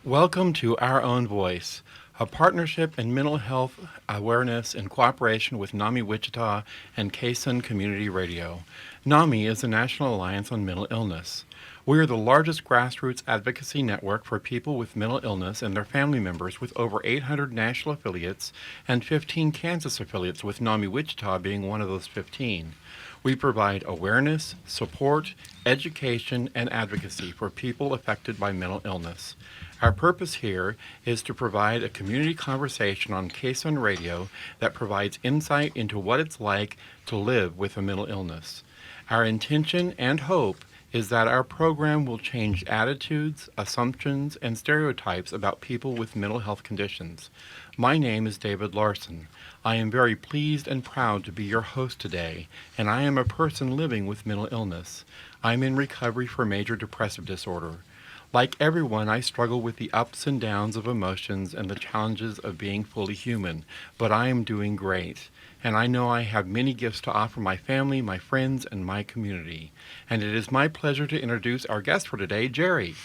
Welcome to Our Own Voice, a partnership in mental health awareness in cooperation with Nami Wichita and KSUN Community Radio. Nami is the National Alliance on Mental Illness. We are the largest grassroots advocacy network for people with mental illness and their family members, with over 800 national affiliates and 15 Kansas affiliates, with Nami Wichita being one of those 15. We provide awareness, support, education, and advocacy for people affected by mental illness. Our purpose here is to provide a community conversation on KSUN Radio that provides insight into what it's like to live with a mental illness. Our intention and hope is that our program will change attitudes, assumptions, and stereotypes about people with mental health conditions. My name is David Larson. I am very pleased and proud to be your host today, and I am a person living with mental illness. I'm in recovery for major depressive disorder. Like everyone, I struggle with the ups and downs of emotions and the challenges of being fully human, but I am doing great. And I know I have many gifts to offer my family, my friends, and my community. And it is my pleasure to introduce our guest for today, Gerry.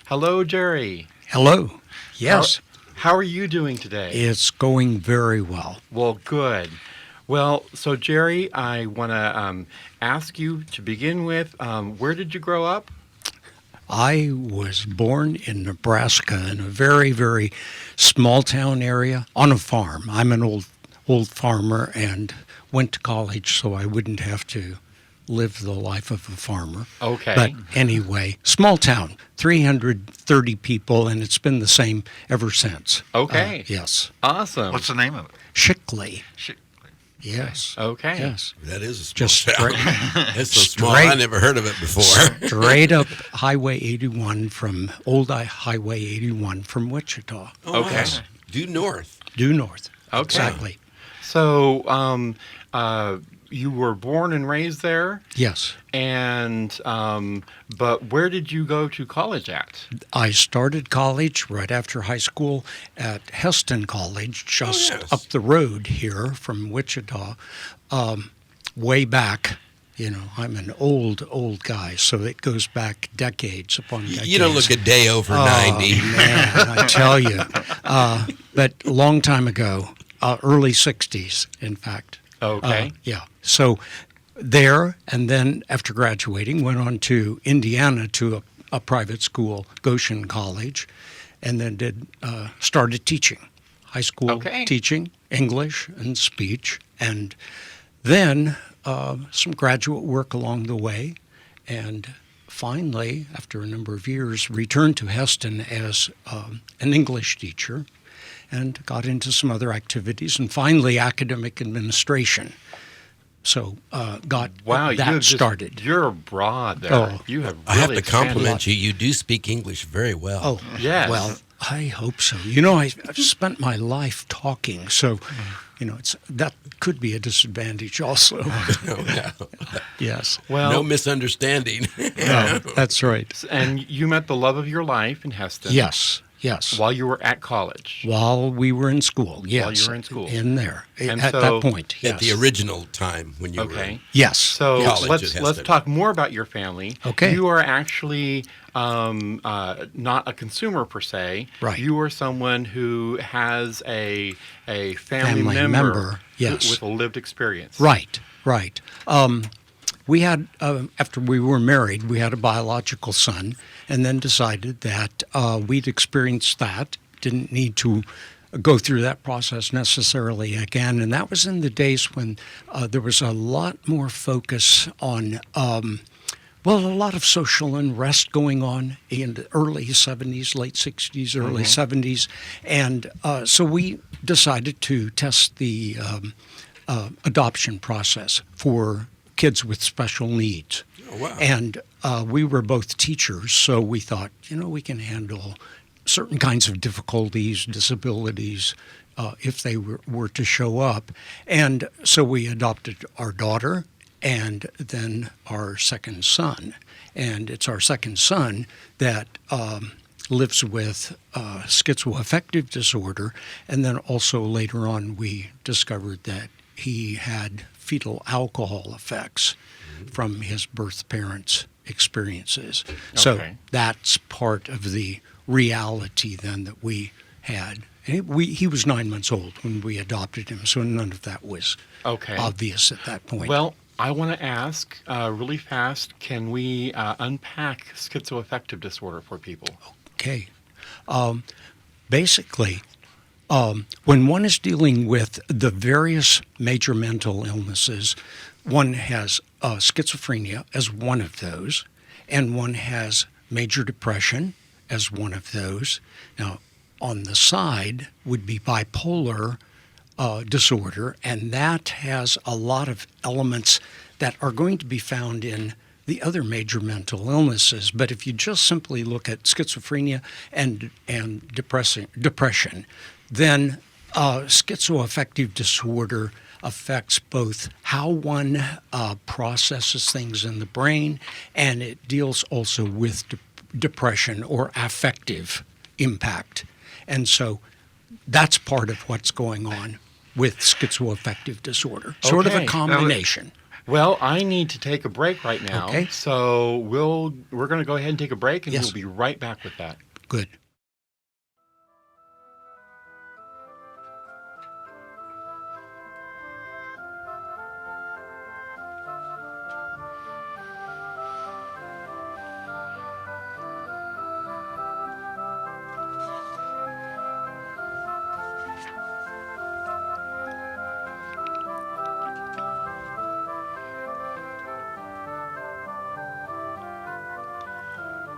Hello, Gerry. Hello. Yes. How are you doing today? It's going very well. Well, good. Well, so Gerry, I want to ask you to begin with, where did you grow up? I was born in Nebraska in a very, very small town area on a farm. I'm an old farmer and went to college so I wouldn't have to live the life of a farmer. Okay. But anyway, small town, 330 people, and it's been the same ever since. Okay. Yes. Awesome. What's the name of it? Shickley. Yes. Okay. Yes. That is a small Just town. It's so small, I never heard of it before. Straight up Highway 81 from Highway 81 from Wichita. Oh, Okay. nice. Due north. Due north. Okay. Exactly. So, you were born and raised there, Yes. and but where did you go to college at? I started college right after high school at Heston College, just yes. up the road here from Wichita. Way back, I'm an old guy, so it goes back decades upon decades. You don't look a day over 90. Man, I tell you. But a long time ago, early 60s, in fact. Okay. Yeah. So there, and then after graduating, went on to Indiana to a private school, Goshen College, and then started teaching, high school teaching, English and speech, and then some graduate work along the way, and finally, after a number of years, returned to Heston as an English teacher, and got into some other activities, and finally academic administration. So got that started. You're broad there. Oh. You have. Really I have to expanded. compliment you. You do speak English very well. Oh, Yes. Well, I hope so. I've spent my life talking, so that could be a disadvantage also. Yes. Well, No misunderstanding. No, that's right. and you met the love of your life in Heston. Yes. While you were at college. While we were in school, yes. While you were in school. In there. And at so- that point, yes. At the original time when you were Okay. in. Yes. So College let's at let's Heston. talk more about your family. Okay. You are actually not a consumer per se. Right. You are someone who has a family member, yes. with a lived experience. Right. We had, after we were married, we had a biological son, and then decided that we'd experienced that, didn't need to go through that process necessarily again. And that was in the days when there was a lot more focus on, a lot of social unrest going on in the early 70s, late 60s, early 70s. And so we decided to test the adoption process for kids with special needs. Oh, wow. And we were both teachers, so we thought, we can handle certain kinds of difficulties, disabilities, if they were to show up. And so we adopted our daughter and then our second son. And it's our second son that lives with schizoaffective disorder. And then also later on, we discovered that he had fetal alcohol effects from his birth parents' experiences. So Okay. that's part of the reality then that we had. And he was 9 months old when we adopted him, so none of that was Okay. obvious at that point. Well, I want to ask really fast, can we unpack schizoaffective disorder for people? Okay. Basically, when one is dealing with the various major mental illnesses, one has schizophrenia as one of those, and one has major depression as one of those. Now, on the side would be bipolar disorder, and that has a lot of elements that are going to be found in the other major mental illnesses. But if you just simply look at schizophrenia and depression, then schizoaffective disorder affects both how one processes things in the brain, and it deals also with depression or affective impact. And so that's part of what's going on with schizoaffective disorder. Sort of a Okay. combination. Well, I need to take a break right now. Okay. So we're going to go ahead and take a break, and Yes. we'll be right back with that. Good.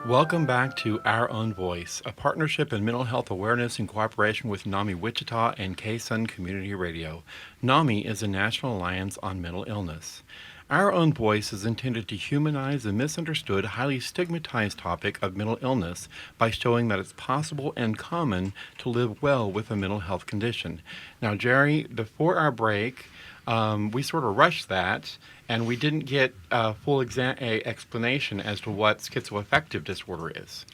Welcome back to Our Own Voice, a partnership in mental health awareness in cooperation with Nami Wichita and K-Sun Community Radio. Nami is a national alliance on mental illness. Our Own Voice is intended to humanize the misunderstood, highly stigmatized topic of mental illness by showing that it's possible and common to live well with a mental health condition. Now, Gerry, before our break, we sort of rushed that, and we didn't get a full explanation as to what schizoaffective disorder is.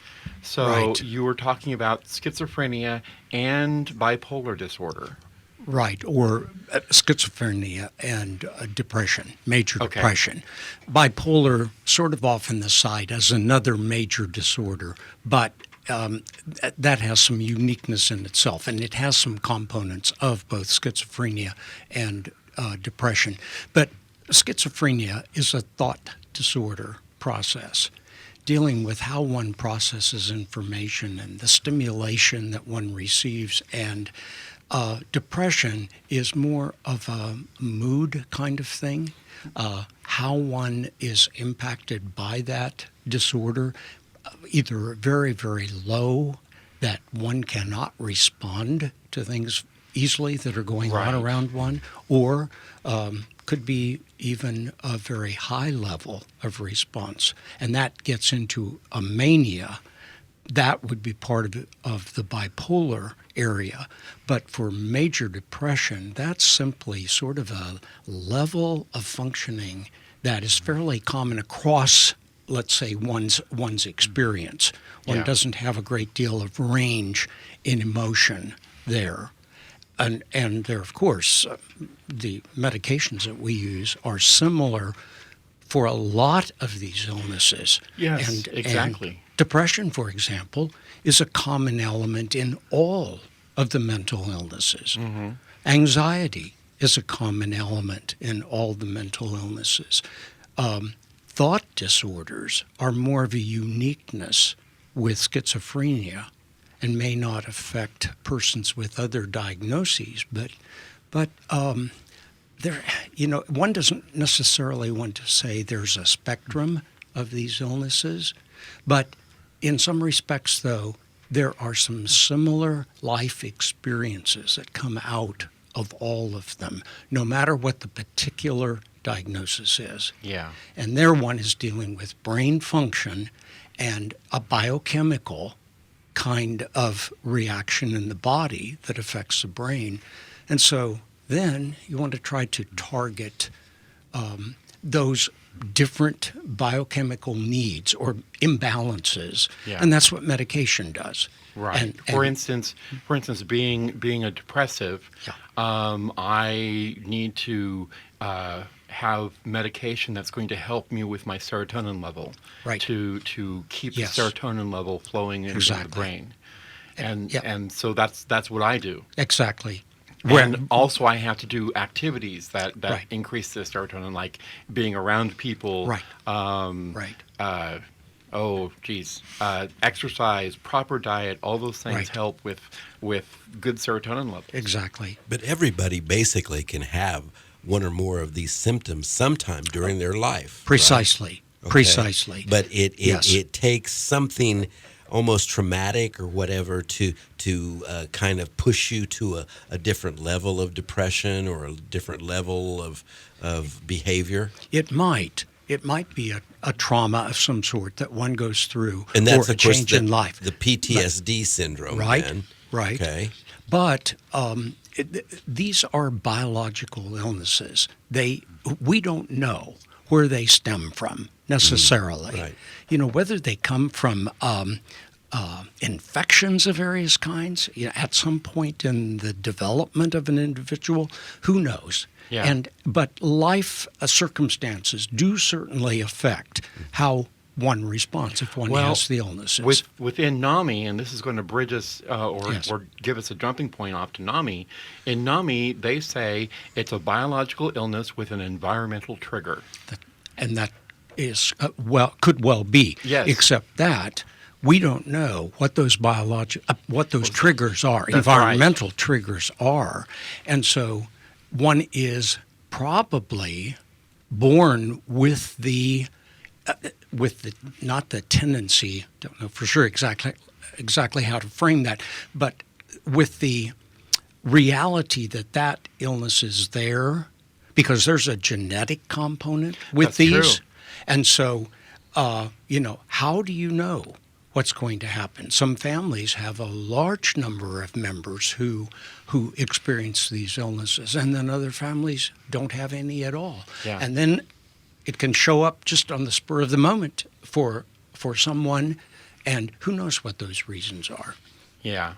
So Right. you were talking about schizophrenia and bipolar disorder. Right, or schizophrenia and depression, major Okay. depression. Bipolar, sort of off in the side as another major disorder, but that has some uniqueness in itself, and it has some components of both schizophrenia and depression. But schizophrenia is a thought disorder process dealing with how one processes information and the stimulation that one receives. And depression is more of a mood kind of thing, how one is impacted by that disorder, either very, very low, that one cannot respond to things easily that are going on Right. around one, or could be even a very high level of response. And that gets into a mania. That would be part of the bipolar area. But for major depression, that's simply sort of a level of functioning that is fairly common across, let's say, one's experience. One Yeah. doesn't have a great deal of range in emotion there. And there, of course, the medications that we use are similar for a lot of these illnesses. Yes, And exactly. depression, for example, is a common element in all of the mental illnesses. Mm-hmm. Anxiety is a common element in all the mental illnesses. Thought disorders are more of a uniqueness with schizophrenia and may not affect persons with other diagnoses, but there, one doesn't necessarily want to say there's a spectrum of these illnesses, but in some respects, though, there are some similar life experiences that come out of all of them, no matter what the particular diagnosis is. Yeah. And there one is dealing with brain function and a biochemical kind of reaction in the body that affects the brain. And so then you want to try to target those different biochemical needs or imbalances. Yeah. And that's what medication does. Right. And- for and- instance, being a depressive, Yeah. I need to have medication that's going to help me with my serotonin level, Right. to keep Yes. the serotonin level flowing into the Exactly. brain, and Yep. and so that's what I do. Exactly. And also, I have to do activities that Right. increase the serotonin, like being around people. Right. Um, Right. oh, geez. Exercise, proper diet, all those things Right. help with good serotonin levels. Exactly. But everybody basically can have one or more of these symptoms sometime during their life. right? Precisely. Okay. Precisely. But Yes. it takes something almost traumatic or whatever to kind of push you to a different level of depression or a different level of behavior. It might. It might be a trauma of some sort that one goes through, And that's or a of course change in life. the PTSD syndrome. Right, then. right. Okay. But these are biological illnesses. We don't know where they stem from necessarily. right. You know, whether they come from infections of various kinds, at some point in the development of an individual, who knows? Yeah. But life circumstances do certainly affect how one responds if one has the illnesses. Within Nami, and this is going to bridge us Yes. or give us a jumping point off to Nami. In Nami, they say it's a biological illness with an environmental trigger. And that is could well be. Yes. Except that we don't know what those triggers are, That's environmental triggers are, and so one is probably born with the not the tendency. Don't know for sure exactly how to frame that, but with the reality that illness is there, because there's a genetic component with That's these. true. And so, how do you know what's going to happen? Some families have a large number of members who experience these illnesses, and then other families don't have any at all. Yeah. And then it can show up just on the spur of the moment for someone, and who knows what those reasons are. Yeah.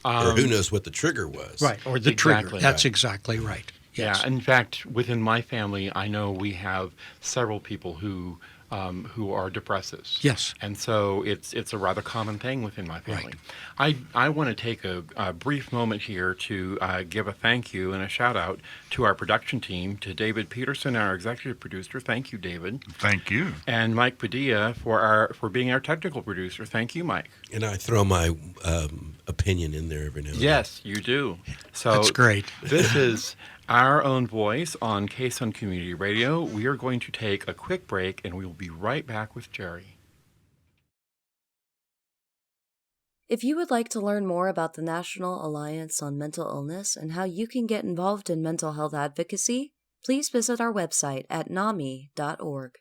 Or who knows what the trigger was. Right, or the Exactly. trigger. That's Right. exactly right. Yes. Yeah, in fact, within my family, I know we have several people who are depressives. Yes. And so it's a rather common thing within my family. I want to take a brief moment here to give a thank you and a shout out to our production team, to David Peterson, our executive producer. Thank you, David. Thank you. And Mike Padilla for being our technical producer. Thank you, Mike. And I throw my opinion in there every now and then. Yes, you do. So That's great. This is Our Own Voice on KSUN Community Radio. We are going to take a quick break, and we will be right back with Gerry. If you would like to learn more about the National Alliance on Mental Illness and how you can get involved in mental health advocacy, please visit our website at nami.org.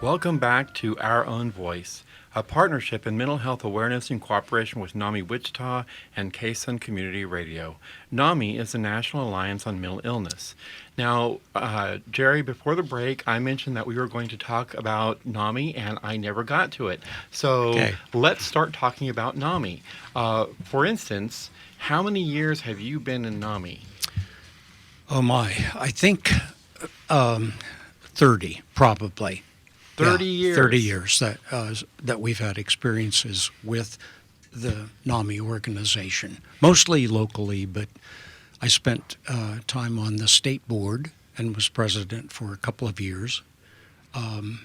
Welcome back to Our Own Voice, a partnership in mental health awareness in cooperation with Nami Wichita and KSUN Community Radio. Nami is the National Alliance on Mental Illness. Now, Gerry, before the break, I mentioned that we were going to talk about Nami, and I never got to it. So Okay. Let's start talking about Nami. For instance, how many years have you been in Nami? Oh my, I think 30 probably. 30 Yeah, years. 30 years that we've had experiences with the NAMI organization, mostly locally, but I spent time on the state board and was president for a couple of years. And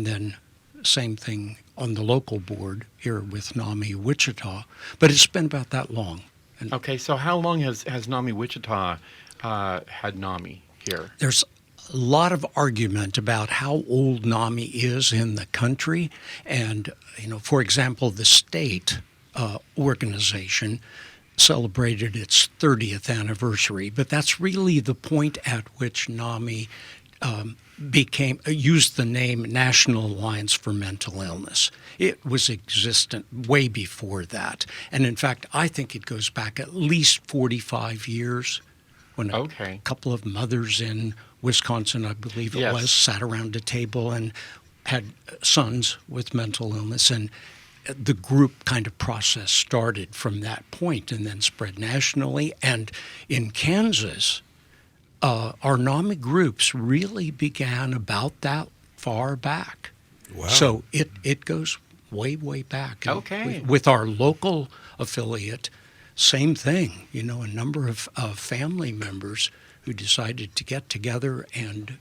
then same thing on the local board here with NAMI Wichita, but it's been about that long. And Okay, so how long has Nami Wichita had Nami here? there's a lot of argument about how old NAMI is in the country. And, for example, the state organization celebrated its 30th anniversary, but that's really the point at which NAMI used the name National Alliance for Mental Illness. It was existent way before that. And in fact, I think it goes back at least 45 years when a couple of mothers in Wisconsin, I believe it was, sat around a table and had sons with mental illness. And the group kind of process started from that point and then spread nationally. And in Kansas, our Nami groups really began about that far back. Wow. So it goes way, way back. And Okay. with our local affiliate, same thing. A number of family members who decided to get together and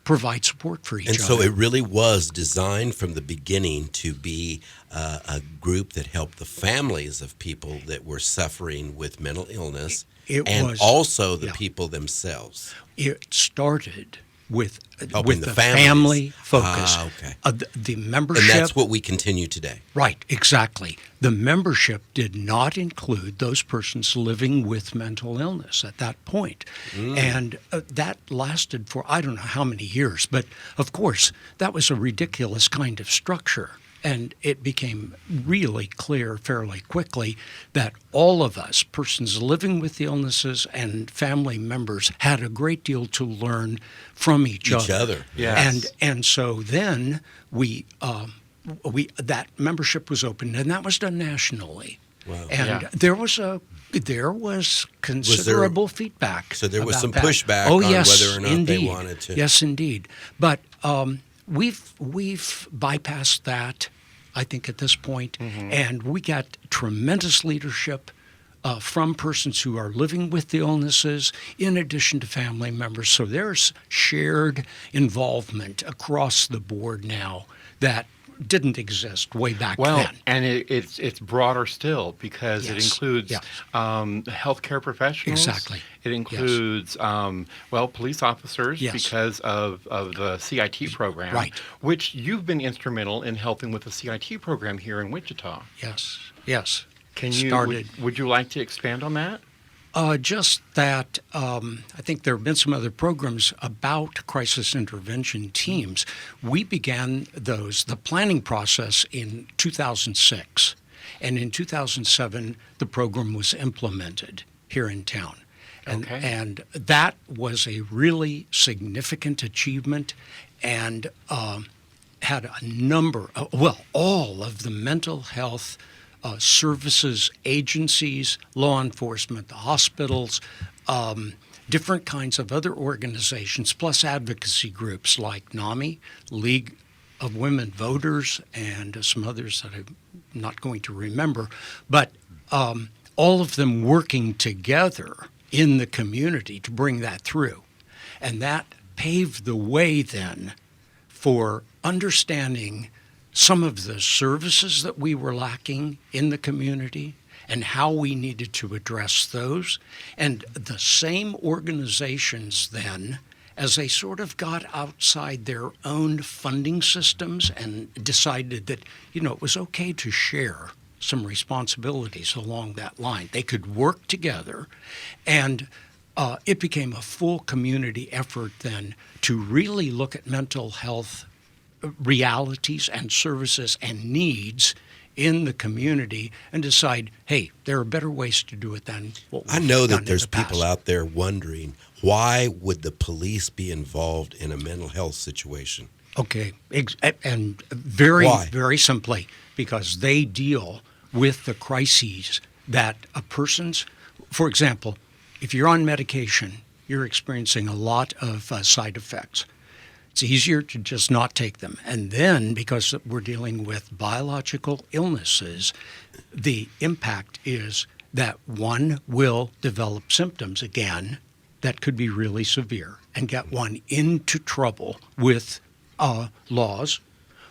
provide support for each And other. so it really was designed from the beginning to be a group that helped the families of people that were suffering with mental illness and was, also the people themselves. It started with Helping the the families. family focus. Okay. The membership. And that's what we continue today. Right, exactly. The membership did not include those persons living with mental illness at that point. And that lasted for I don't know how many years. But of course, that was a ridiculous kind of structure. And it became really clear fairly quickly that all of us, persons living with the illnesses and family members, had a great deal to learn from each other. Yes. And so then we that membership was opened, and that was done nationally. Wow. And there was considerable feedback. So there was about some that. pushback on on whether or not indeed. they wanted to. Yes, indeed. But we've bypassed that, I think, at this point, and we got tremendous leadership from persons who are living with the illnesses, in addition to family members. So there's shared involvement across the board now that didn't exist way back then. And it's broader still because it includes healthcare professionals. Exactly. It includes police officers because of the CIT program, Right. which you've been instrumental in helping with the CIT program here in Wichita. Yes. Can you? Would you like to expand on that? Just that I think there have been some other programs about crisis intervention teams. We began the planning process in 2006. And in 2007, the program was implemented here in town. And that was a really significant achievement and had a number all of the mental health services agencies, law enforcement, the hospitals, different kinds of other organizations, plus advocacy groups like Nami, League of Women Voters, and some others that I'm not going to remember, but all of them working together in the community to bring that through. And that paved the way then for understanding some of the services that we were lacking in the community and how we needed to address those. And the same organizations then, as they sort of got outside their own funding systems and decided that, it was okay to share some responsibilities along that line. They could work together, and it became a full community effort then to really look at mental health realities and services and needs in the community and decide, hey, there are better ways to do it than what we've I know done that there's in the past. people out there wondering, why would the police be involved in a mental health situation? Okay, and very, Why? very simply, because they deal with the crises that a person's, for example, if you're on medication, you're experiencing a lot of side effects. It's easier to just not take them. And then, because we're dealing with biological illnesses, the impact is that one will develop symptoms again that could be really severe and get one into trouble with laws,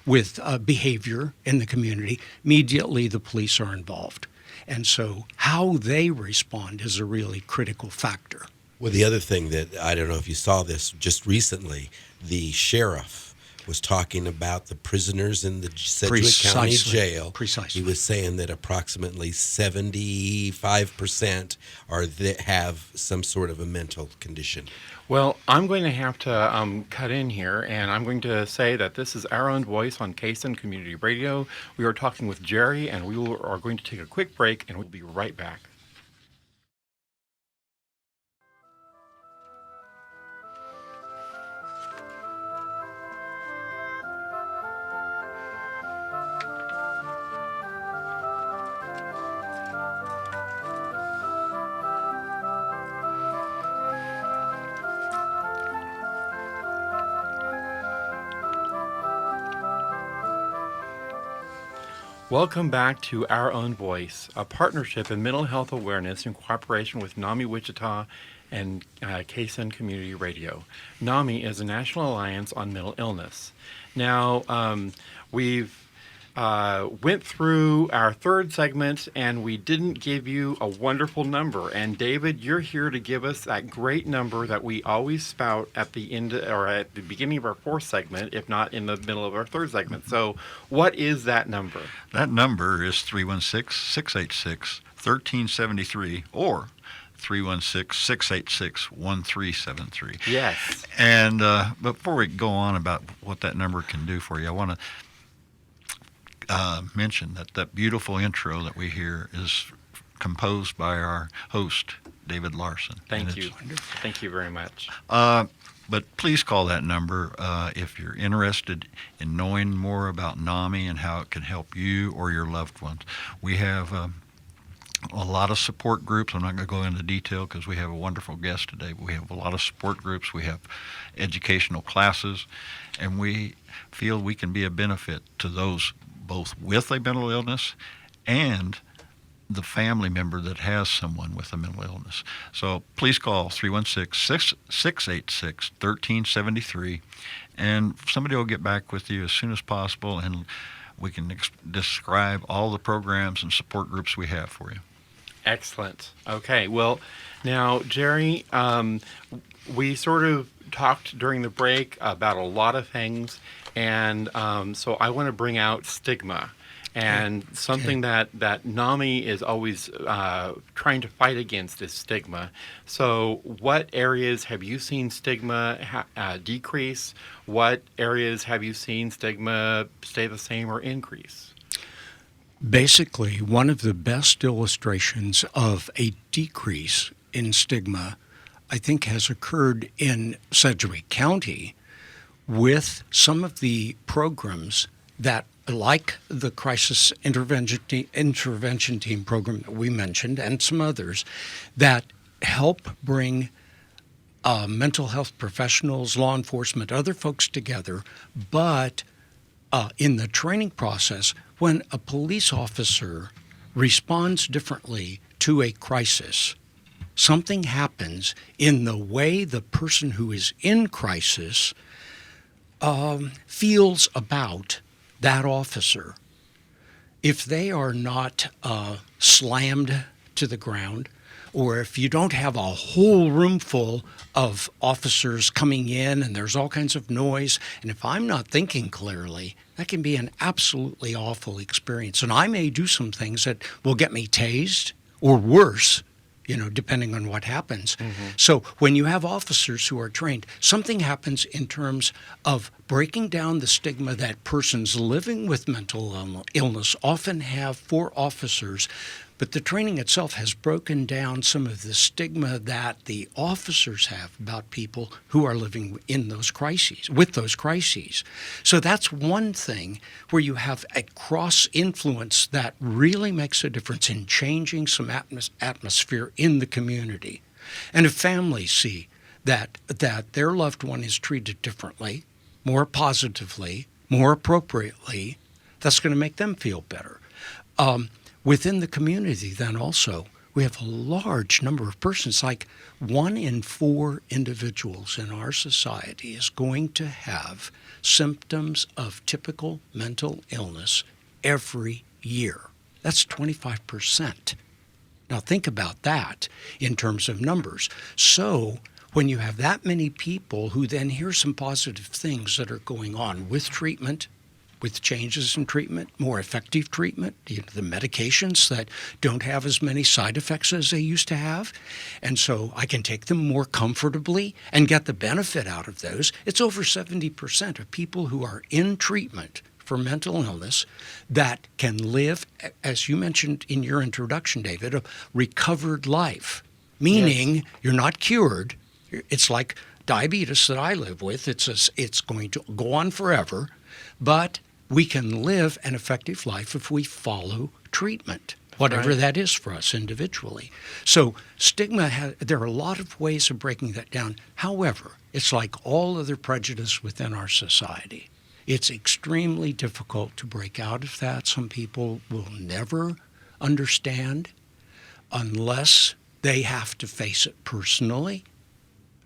with behavior in the community. Immediately, the police are involved. And so how they respond is a really critical factor. Well, the other thing that, I don't know if you saw this just recently, the sheriff was talking about the prisoners in the Sedgwick County Jail. Precisely. He was saying that approximately 75% have some sort of a mental condition. Well, I'm going to have to cut in here, and I'm going to say that this is Our Own Voice on KSUN Community Radio. We are talking with Gerry, and are going to take a quick break, and we'll be right back. Welcome back to Our Own Voice, a partnership in mental health awareness in cooperation with Nami, Wichita, and KSUN Community Radio. Nami is a national alliance on mental illness. Now, we've went through our third segment, and we didn't give you a wonderful number. And David, you're here to give us that great number that we always spout at the end or at the beginning of our fourth segment, if not in the middle of our third segment. So, what is that number? That number is 316-686-1373 or 316-686-1373. Yes. And before we go on about what that number can do for you, I want to mention that beautiful intro that we hear is composed by our host, David Larson. Thank you. Thank you very much. But please call that number if you're interested in knowing more about NAMI and how it can help you or your loved ones. We have a lot of support groups. I'm not going to go into detail because we have a wonderful guest today, but we have a lot of support groups. We have educational classes, and we feel we can be a benefit to those both with a mental illness and the family member that has someone with a mental illness. So please call 316-686-1373, and somebody will get back with you as soon as possible, and we can describe all the programs and support groups we have for you. Excellent. Okay. Well, now, Gerry, we sort of talked during the break about a lot of things, and so I want to bring out stigma. And something that NAMI is always trying to fight against is stigma. So what areas have you seen stigma decrease? What areas have you seen stigma stay the same or increase? Basically, one of the best illustrations of a decrease in stigma, I think, has occurred in Sedgwick County with some of the programs that, like the crisis intervention team program that we mentioned and some others, that help bring mental health professionals, law enforcement, other folks together. But in the training process, when a police officer responds differently to a crisis, something happens in the way the person who is in crisis feels about that officer. If they are not slammed to the ground, or if you don't have a whole room full of officers coming in and there's all kinds of noise, and if I'm not thinking clearly, that can be an absolutely awful experience. And I may do some things that will get me tased or worse, depending on what happens. Mm-hmm. So when you have officers who are trained, something happens in terms of breaking down the stigma that persons living with mental illness often have for officers. But the training itself has broken down some of the stigma that the officers have about people who are living in those crises, with those crises. So that's one thing where you have a cross-influence that really makes a difference in changing some atmosphere in the community. And if families see that their loved one is treated differently, more positively, more appropriately, that's going to make them feel better. Within the community, then also, we have a large number of persons, like 1 in 4 individuals in our society is going to have symptoms of typical mental illness every year. That's 25%. Now think about that in terms of numbers. So when you have that many people who then hear some positive things that are going on with treatment, with changes in treatment, more effective treatment, the medications that don't have as many side effects as they used to have. And so I can take them more comfortably and get the benefit out of those. It's over 70% of people who are in treatment for mental illness that can live, as you mentioned in your introduction, David, a recovered life, meaning you're not cured. It's like diabetes that I live with. It's going to go on forever, but we can live an effective life if we follow treatment, whatever that is for us individually. So stigma, there are a lot of ways of breaking that down. However, it's like all other prejudice within our society. It's extremely difficult to break out of that. Some people will never understand unless they have to face it personally.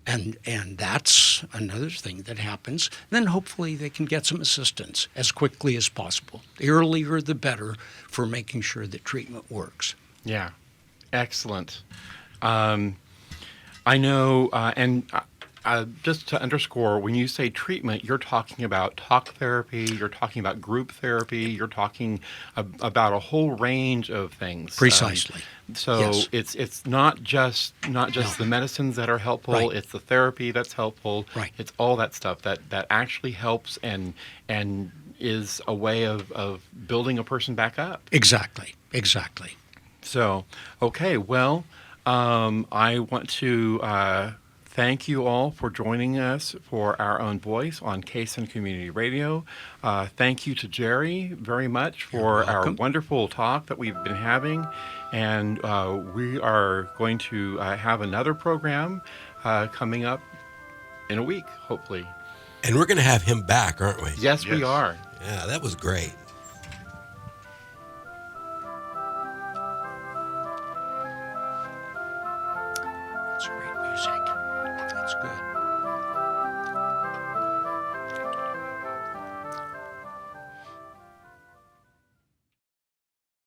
And that's another thing that happens. Then hopefully they can get some assistance as quickly as possible. The earlier the better for making sure that treatment works. Yeah, excellent. I know, and just to underscore, when you say treatment, you're talking about talk therapy, you're talking about group therapy, you're talking about a whole range of things. Precisely. So Yes. it's not just the medicines that are helpful. Right. It's the therapy that's helpful. Right. It's all that stuff that actually helps and is a way of building a person back up. Exactly. So, okay, well, I want to thank you all for joining us for Our Own Voice on Kaysen Community Radio. Thank you to Gerry very much for our welcome. wonderful talk that we've been having. And we are going to have another program coming up in a week, hopefully. And we're going to have him back, aren't we? Yes, we Yes. are. Yeah, that was great. That's great music. That's good.